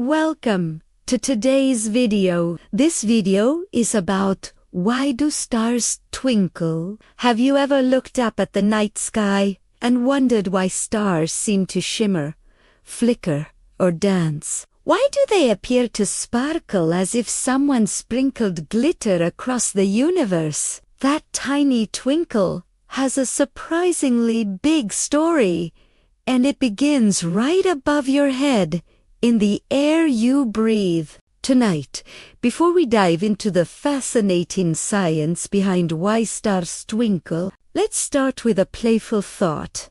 Welcome to today's video. This video is about why do stars twinkle? Have you ever looked up at the night sky and wondered why stars seem to shimmer, flicker, or dance? Why do they appear to sparkle as if someone sprinkled glitter across the universe? That tiny twinkle has a surprisingly big story, and it begins right above your head, in the air you breathe. Tonight, before we dive into the fascinating science behind why stars twinkle, let's start with a playful thought.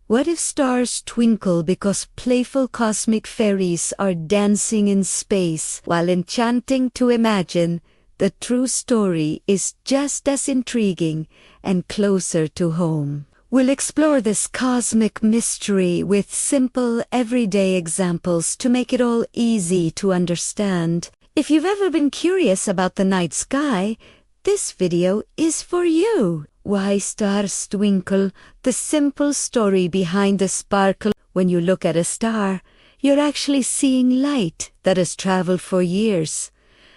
What if stars twinkle because playful cosmic fairies are dancing in space while enchanting to imagine the true story is just as intriguing and closer to home? We'll explore this cosmic mystery with simple, everyday examples to make it all easy to understand. If you've ever been curious about the night sky, this video is for you. Why stars twinkle, the simple story behind the sparkle. When you look at a star, you're actually seeing light that has traveled for years,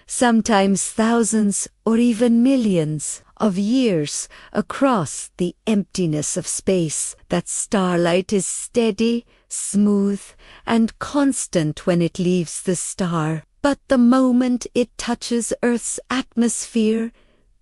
sometimes thousands or even millions of years across the emptiness of space. That starlight is steady, smooth, and constant when it leaves the star. But the moment it touches Earth's atmosphere,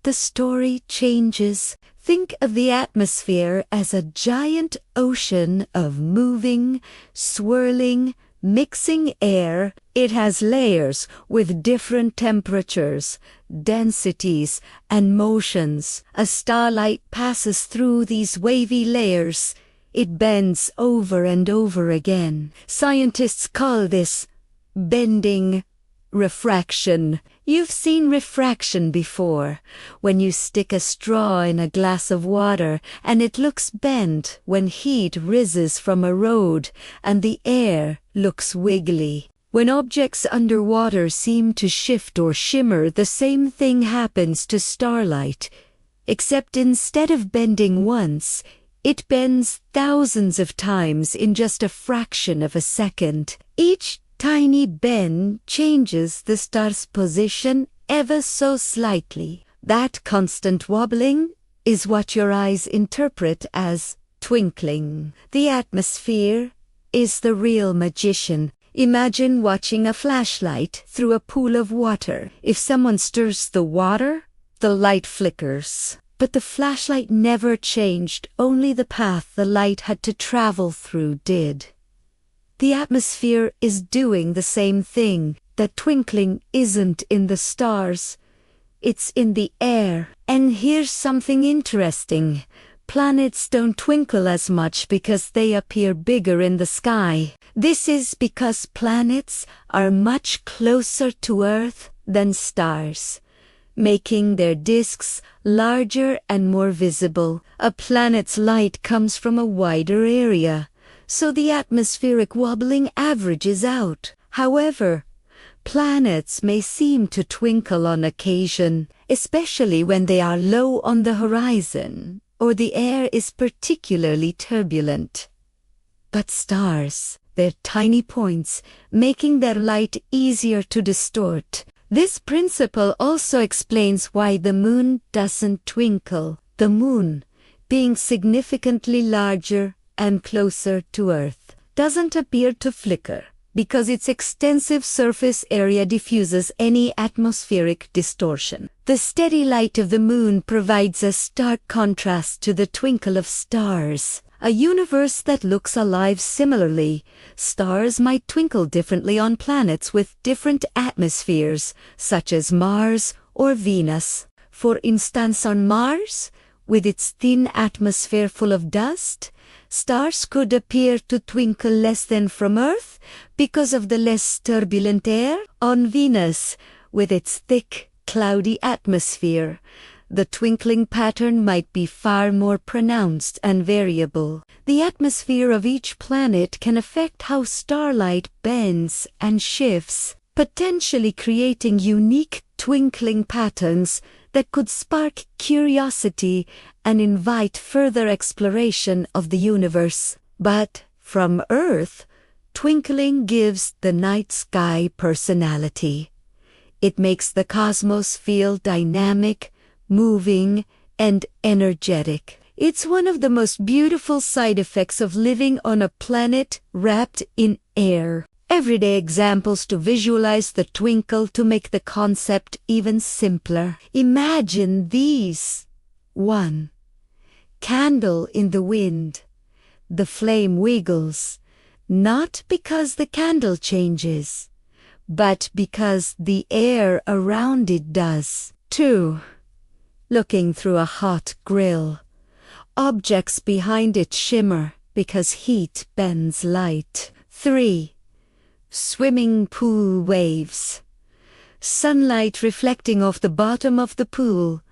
the story changes. Think of the atmosphere as a giant ocean of moving, swirling, mixing air. It has layers with different temperatures, densities, and motions. As starlight passes through these wavy layers, it bends over and over again. Scientists call this bending refraction. You've seen refraction before, when you stick a straw in a glass of water and it looks bent when heat rises from a road and the air looks wiggly. When objects underwater seem to shift or shimmer, the same thing happens to starlight, except instead of bending once, it bends thousands of times in just a fraction of a second. Each tiny bend changes the star's position ever so slightly. That constant wobbling is what your eyes interpret as twinkling. The atmosphere is the real magician. Imagine watching a flashlight through a pool of water. If someone stirs the water, the light flickers. But the flashlight never changed, only the path the light had to travel through did. The atmosphere is doing the same thing. That twinkling isn't in the stars, it's in the air. And here's something interesting. Planets don't twinkle as much because they appear bigger in the sky. This is because planets are much closer to Earth than stars, making their disks larger and more visible. A planet's light comes from a wider area, so the atmospheric wobbling averages out. However, planets may seem to twinkle on occasion, especially when they are low on the horizon or the air is particularly turbulent. But stars, they're tiny points, making their light easier to distort. This principle also explains why the moon doesn't twinkle. The moon, being significantly larger and closer to Earth, doesn't appear to flicker because its extensive surface area diffuses any atmospheric distortion. The steady light of the moon provides a stark contrast to the twinkle of stars, a universe that looks alive similarly. Stars might twinkle differently on planets with different atmospheres, such as Mars or Venus. For instance, on Mars, with its thin atmosphere full of dust, stars could appear to twinkle less than from Earth because of the less turbulent air. On Venus, with its thick, cloudy atmosphere, the twinkling pattern might be far more pronounced and variable. The atmosphere of each planet can affect how starlight bends and shifts, potentially creating unique twinkling patterns that could spark curiosity and invite further exploration of the universe. But from Earth, Twinkling gives the night sky personality. It makes the cosmos feel dynamic, moving, and energetic. It's one of the most beautiful side effects of living on a planet wrapped in air. Everyday examples to visualize the twinkle to make the concept even simpler. Imagine these. 1. Candle in the wind. The flame wiggles, not because the candle changes, but because the air around it does. 2. Looking through a hot grill. Objects behind it shimmer because heat bends light. 3. Swimming pool waves. Sunlight reflecting off the bottom of the pool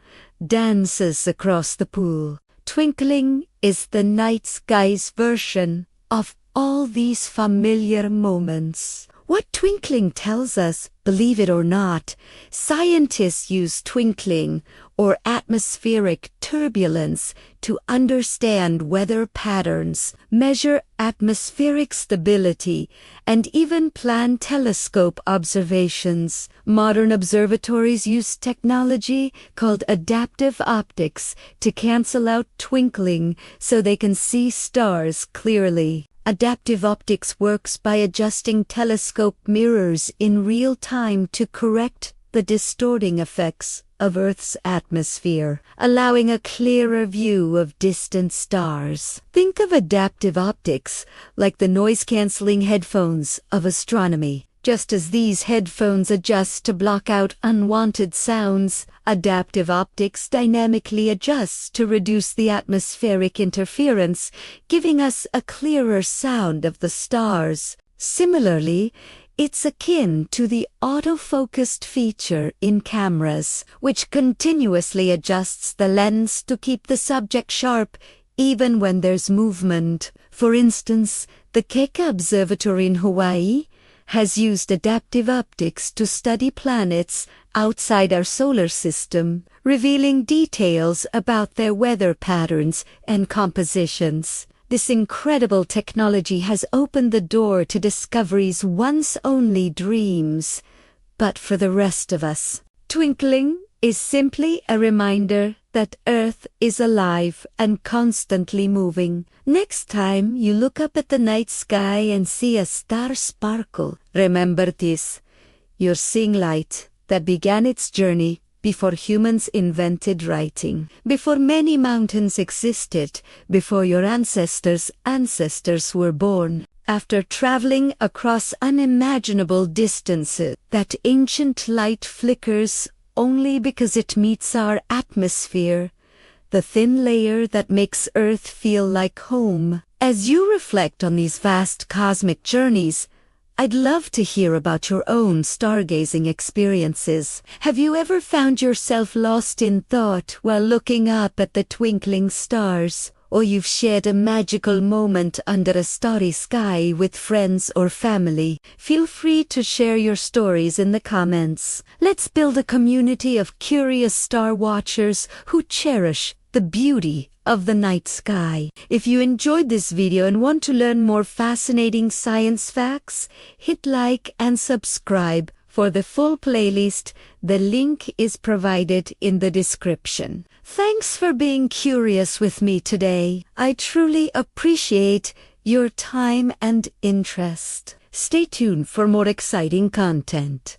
dances across the pool. Twinkling is the night sky's version of all these familiar moments. What twinkling tells us, believe it or not, scientists use twinkling or atmospheric turbulence to understand weather patterns, measure atmospheric stability, and even plan telescope observations. Modern observatories use technology called adaptive optics to cancel out twinkling so they can see stars clearly. Adaptive optics works by adjusting telescope mirrors in real time to correct the distorting effects of Earth's atmosphere, allowing a clearer view of distant stars. Think of adaptive optics like the noise-canceling headphones of astronomy. Just as these headphones adjust to block out unwanted sounds, adaptive optics dynamically adjusts to reduce the atmospheric interference, giving us a clearer sound of the stars. Similarly, it's akin to the autofocused feature in cameras, which continuously adjusts the lens to keep the subject sharp even when there's movement. For instance, the Keika Observatory in Hawaii has used adaptive optics to study planets outside our solar system, revealing details about their weather patterns and compositions. This incredible technology has opened the door to discoveries once only dreams. But for the rest of us, twinkling is simply a reminder that Earth is alive and constantly moving. Next time you look up at the night sky and see a star sparkle, remember this: you're seeing light that began its journey before humans invented writing, before many mountains existed, before your ancestors' ancestors were born. After traveling across unimaginable distances, that ancient light flickers only because it meets our atmosphere, the thin layer that makes Earth feel like home. As you reflect on these vast cosmic journeys, I'd love to hear about your own stargazing experiences. Have you ever found yourself lost in thought while looking up at the twinkling stars? Or you've shared a magical moment under a starry sky with friends or family? Feel free to share your stories in the comments. Let's build a community of curious star watchers who cherish the beauty of the night sky. If you enjoyed this video and want to learn more fascinating science facts, hit like and subscribe. For the full playlist, the link is provided in the description. Thanks for being curious with me today. I truly appreciate your time and interest. Stay tuned for more exciting content.